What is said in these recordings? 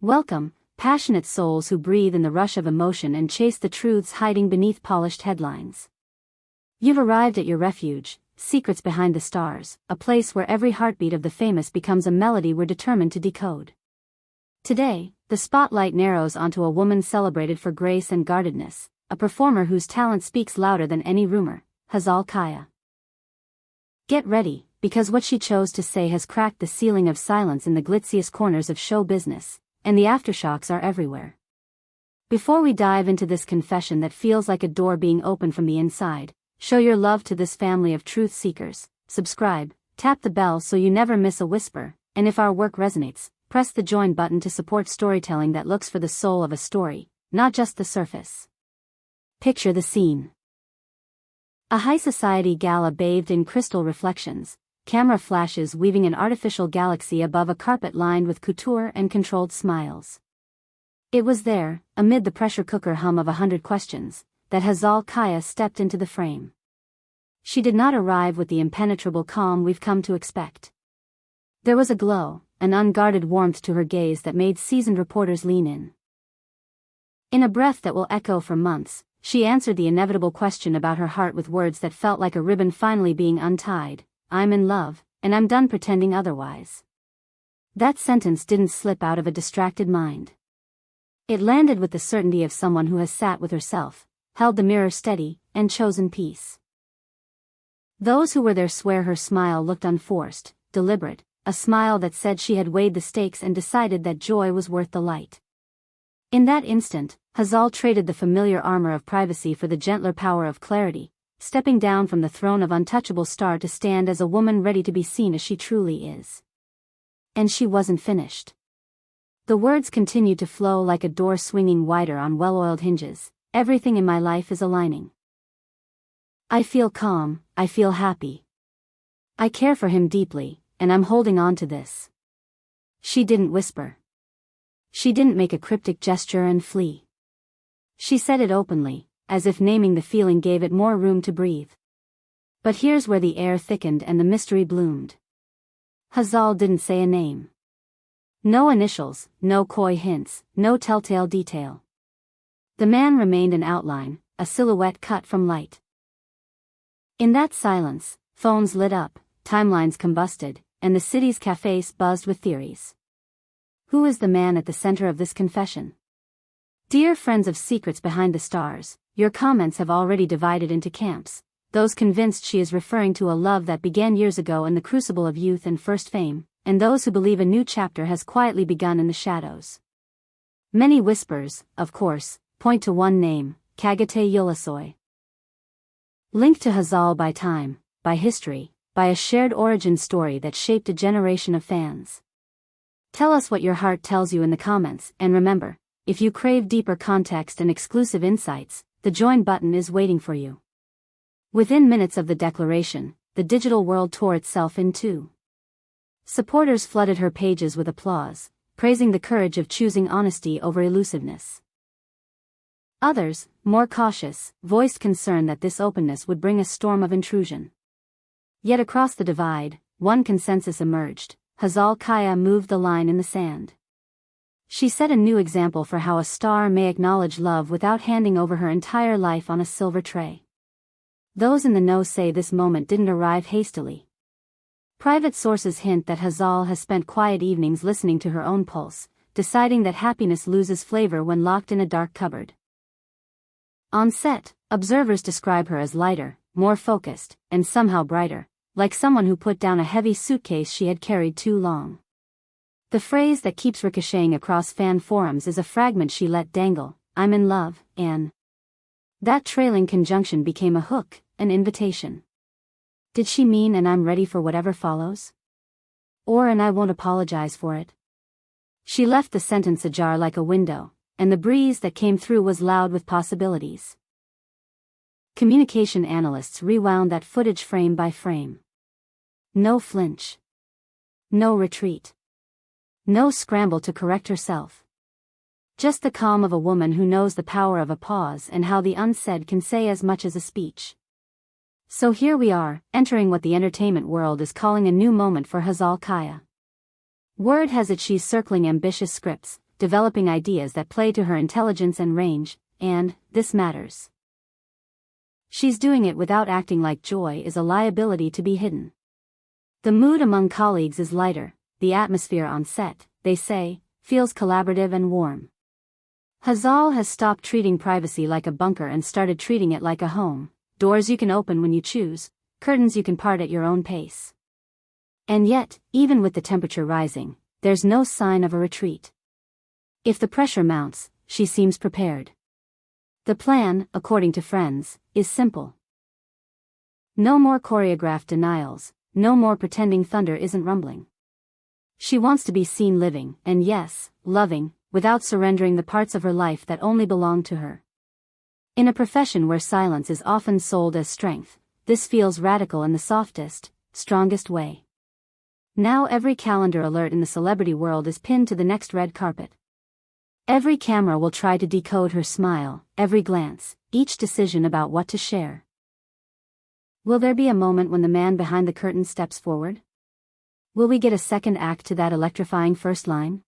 Welcome, passionate souls who breathe in the rush of emotion and chase the truths hiding beneath polished headlines. You've arrived at your refuge, Secrets Behind the Stars, a place where every heartbeat of the famous becomes a melody we're determined to decode. Today, the spotlight narrows onto a woman celebrated for grace and guardedness, a performer whose talent speaks louder than any rumor, Hazal Kaya. Get ready, because what she chose to say has cracked the ceiling of silence in the glitziest corners of show business, and the aftershocks are everywhere. Before we dive into this confession that feels like a door being opened from the inside, show your love to this family of truth seekers, subscribe, tap the bell so you never miss a whisper, and if our work resonates, press the join button to support storytelling that looks for the soul of a story, not just the surface. Picture the scene. A high society gala bathed in crystal reflections, camera flashes weaving an artificial galaxy above a carpet lined with couture and controlled smiles. It was there, amid the pressure cooker hum of 100 questions, that Hazal Kaya stepped into the frame. She did not arrive with the impenetrable calm we've come to expect. There was a glow, an unguarded warmth to her gaze that made seasoned reporters lean in. In a breath that will echo for months, she answered the inevitable question about her heart with words that felt like a ribbon finally being untied. I'm in love, and I'm done pretending otherwise. That sentence didn't slip out of a distracted mind. It landed with the certainty of someone who has sat with herself, held the mirror steady, and chosen peace. Those who were there swear her smile looked unforced, deliberate, a smile that said she had weighed the stakes and decided that joy was worth the light. In that instant, Hazal traded the familiar armor of privacy for the gentler power of clarity, stepping down from the throne of untouchable star to stand as a woman ready to be seen as she truly is. And she wasn't finished. The words continued to flow like a door swinging wider on well-oiled hinges. Everything in my life is aligning. I feel calm, I feel happy. I care for him deeply, and I'm holding on to this. She didn't whisper. She didn't make a cryptic gesture and flee. She said it openly, as if naming the feeling gave it more room to breathe. But here's where the air thickened and the mystery bloomed. Hazal didn't say a name. No initials, no coy hints, no telltale detail. The man remained an outline, a silhouette cut from light. In that silence, phones lit up, timelines combusted, and the city's cafes buzzed with theories. Who is the man at the center of this confession? Dear friends of Secrets Behind the Stars, your comments have already divided into camps, those convinced she is referring to a love that began years ago in the crucible of youth and first fame, and those who believe a new chapter has quietly begun in the shadows. Many whispers, of course, point to one name, Çağatay Ulusoy. Linked to Hazal by time, by history, by a shared origin story that shaped a generation of fans. Tell us what your heart tells you in the comments, and remember, if you crave deeper context and exclusive insights, the join button is waiting for you. Within minutes of the declaration, the digital world tore itself in two. Supporters flooded her pages with applause, praising the courage of choosing honesty over elusiveness. Others, more cautious, voiced concern that this openness would bring a storm of intrusion. Yet across the divide, one consensus emerged: Hazal Kaya moved the line in the sand. She set a new example for how a star may acknowledge love without handing over her entire life on a silver tray. Those in the know say this moment didn't arrive hastily. Private sources hint that Hazal has spent quiet evenings listening to her own pulse, deciding that happiness loses flavor when locked in a dark cupboard. On set, observers describe her as lighter, more focused, and somehow brighter, like someone who put down a heavy suitcase she had carried too long. The phrase that keeps ricocheting across fan forums is a fragment she let dangle: I'm in love, and that trailing conjunction became a hook, an invitation. Did she mean "and I'm ready for whatever follows"? Or "and I won't apologize for it"? She left the sentence ajar like a window, and the breeze that came through was loud with possibilities. Communication analysts rewound that footage frame by frame. No flinch. No retreat. No scramble to correct herself. Just the calm of a woman who knows the power of a pause and how the unsaid can say as much as a speech. So here we are, entering what the entertainment world is calling a new moment for Hazal Kaya. Word has it she's circling ambitious scripts, developing ideas that play to her intelligence and range, and, this matters. She's doing it without acting like joy is a liability to be hidden. The mood among colleagues is lighter, the atmosphere on set, they say, feels collaborative and warm. Hazal has stopped treating privacy like a bunker and started treating it like a home, doors you can open when you choose, curtains you can part at your own pace. And yet, even with the temperature rising, there's no sign of a retreat. If the pressure mounts, she seems prepared. The plan, according to friends, is simple. No more choreographed denials, no more pretending thunder isn't rumbling. She wants to be seen living, and yes, loving, without surrendering the parts of her life that only belong to her. In a profession where silence is often sold as strength, this feels radical in the softest, strongest way. Now every calendar alert in the celebrity world is pinned to the next red carpet. Every camera will try to decode her smile, every glance, each decision about what to share. Will there be a moment when the man behind the curtain steps forward? Will we get a second act to that electrifying first line?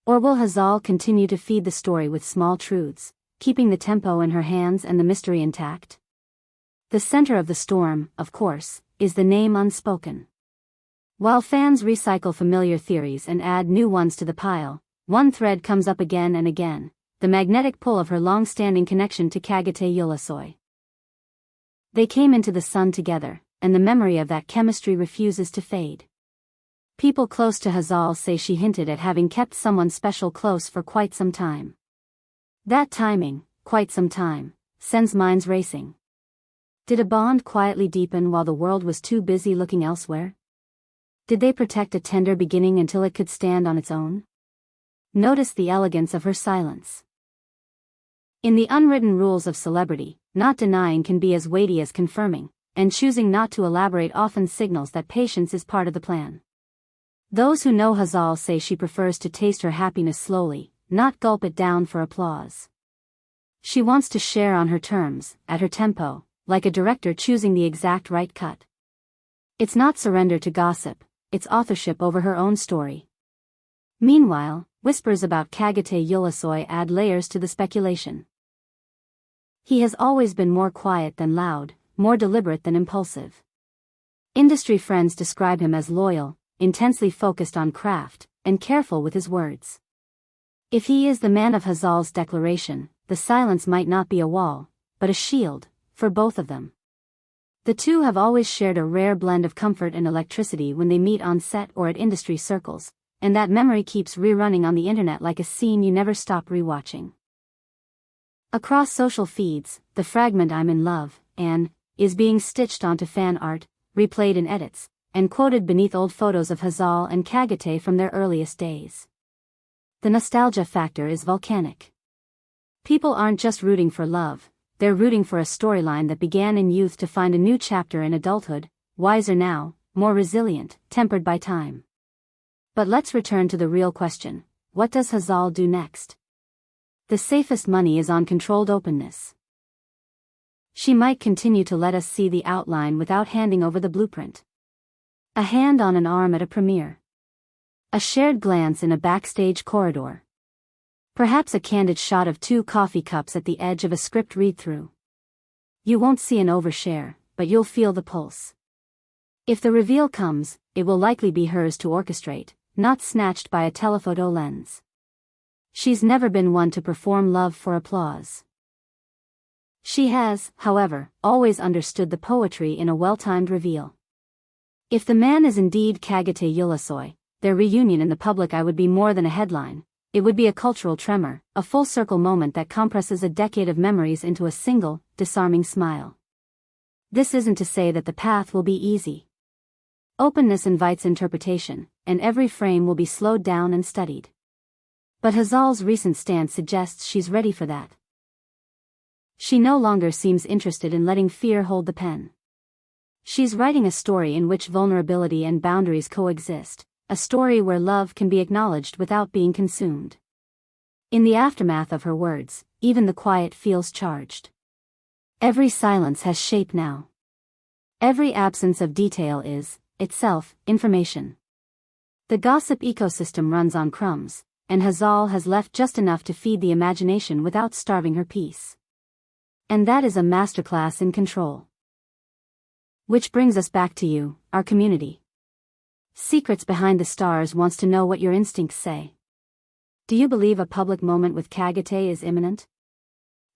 Or will Hazal continue to feed the story with small truths, keeping the tempo in her hands and the mystery intact? The center of the storm, of course, is the name unspoken. While fans recycle familiar theories and add new ones to the pile, one thread comes up again and again, the magnetic pull of her long-standing connection to Çağatay Ulusoy. They came into the sun together, and the memory of that chemistry refuses to fade. People close to Hazal say she hinted at having kept someone special close for quite some time. That timing, quite some time, sends minds racing. Did a bond quietly deepen while the world was too busy looking elsewhere? Did they protect a tender beginning until it could stand on its own? Notice the elegance of her silence. In the unwritten rules of celebrity, not denying can be as weighty as confirming, and choosing not to elaborate often signals that patience is part of the plan. Those who know Hazal say she prefers to taste her happiness slowly, not gulp it down for applause. She wants to share on her terms, at her tempo, like a director choosing the exact right cut. It's not surrender to gossip, it's authorship over her own story. Meanwhile, whispers about Çağatay Ulusoy add layers to the speculation. He has always been more quiet than loud, more deliberate than impulsive. Industry friends describe him as loyal, intensely focused on craft, and careful with his words. If he is the man of Hazal's declaration, the silence might not be a wall, but a shield, for both of them. The two have always shared a rare blend of comfort and electricity when they meet on set or at industry circles, and that memory keeps rerunning on the internet like a scene you never stop rewatching. Across social feeds, the fragment "I'm in love" and is being stitched onto fan art, replayed in edits, and quoted beneath old photos of Hazal and Çağatay from their earliest days. The nostalgia factor is volcanic. People aren't just rooting for love, they're rooting for a storyline that began in youth to find a new chapter in adulthood, wiser now, more resilient, tempered by time. But let's return to the real question: what does Hazal do next? The safest money is on controlled openness. She might continue to let us see the outline without handing over the blueprint. A hand on an arm at a premiere. A shared glance in a backstage corridor. Perhaps a candid shot of 2 coffee cups at the edge of a script read-through. You won't see an overshare, but you'll feel the pulse. If the reveal comes, it will likely be hers to orchestrate, not snatched by a telephoto lens. She's never been one to perform love for applause. She has, however, always understood the poetry in a well-timed reveal. If the man is indeed Çağatay Ulusoy, their reunion in the public eye would be more than a headline. It would be a cultural tremor, a full-circle moment that compresses a decade of memories into a single, disarming smile. This isn't to say that the path will be easy. Openness invites interpretation, and every frame will be slowed down and studied. But Hazal's recent stance suggests she's ready for that. She no longer seems interested in letting fear hold the pen. She's writing a story in which vulnerability and boundaries coexist, a story where love can be acknowledged without being consumed. In the aftermath of her words, even the quiet feels charged. Every silence has shape now. Every absence of detail is, itself, information. The gossip ecosystem runs on crumbs, and Hazal has left just enough to feed the imagination without starving her peace. And that is a masterclass in control. Which brings us back to you, our community. Secrets Behind the Stars wants to know what your instincts say. Do you believe a public moment with Çağatay is imminent?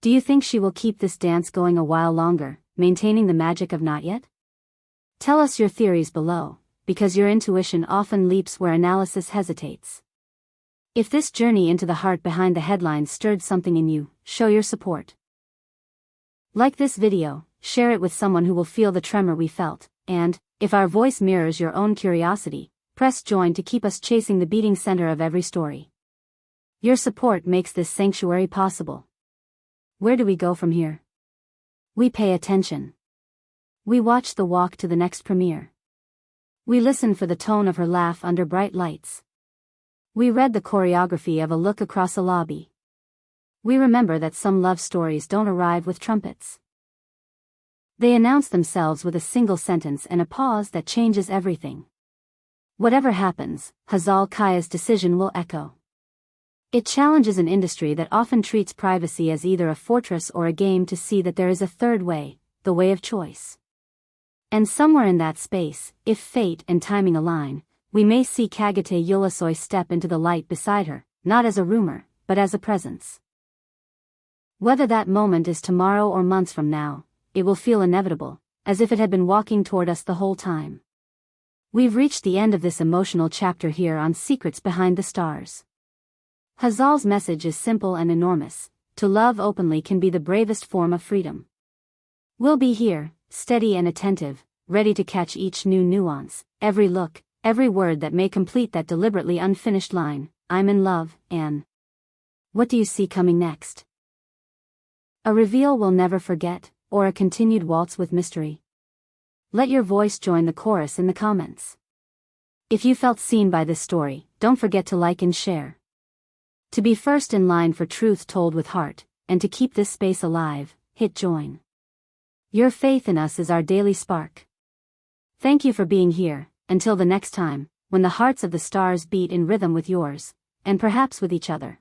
Do you think she will keep this dance going a while longer, maintaining the magic of not yet? Tell us your theories below, because your intuition often leaps where analysis hesitates. If this journey into the heart behind the headlines stirred something in you, show your support. Like this video, share it with someone who will feel the tremor we felt, and, if our voice mirrors your own curiosity, press join to keep us chasing the beating center of every story. Your support makes this sanctuary possible. Where do we go from here? We pay attention. We watch the walk to the next premiere. We listen for the tone of her laugh under bright lights. We read the choreography of a look across a lobby. We remember that some love stories don't arrive with trumpets. They announce themselves with a single sentence and a pause that changes everything. Whatever happens, Hazal Kaya's decision will echo. It challenges an industry that often treats privacy as either a fortress or a game to see that there is a third way, the way of choice. And somewhere in that space, if fate and timing align, we may see Çağatay Ulusoy step into the light beside her, not as a rumor, but as a presence. Whether that moment is tomorrow or months from now, it will feel inevitable, as if it had been walking toward us the whole time. We've reached the end of this emotional chapter here on Secrets Behind the Stars. Hazal's message is simple and enormous: to love openly can be the bravest form of freedom. We'll be here, steady and attentive, ready to catch each new nuance, every look, every word that may complete that deliberately unfinished line, "I'm in love," and what do you see coming next? A reveal we'll never forget, or a continued waltz with mystery? Let your voice join the chorus in the comments. If you felt seen by this story, don't forget to like and share. To be first in line for truth told with heart, and to keep this space alive, hit join. Your faith in us is our daily spark. Thank you for being here. Until the next time, when the hearts of the stars beat in rhythm with yours, and perhaps with each other.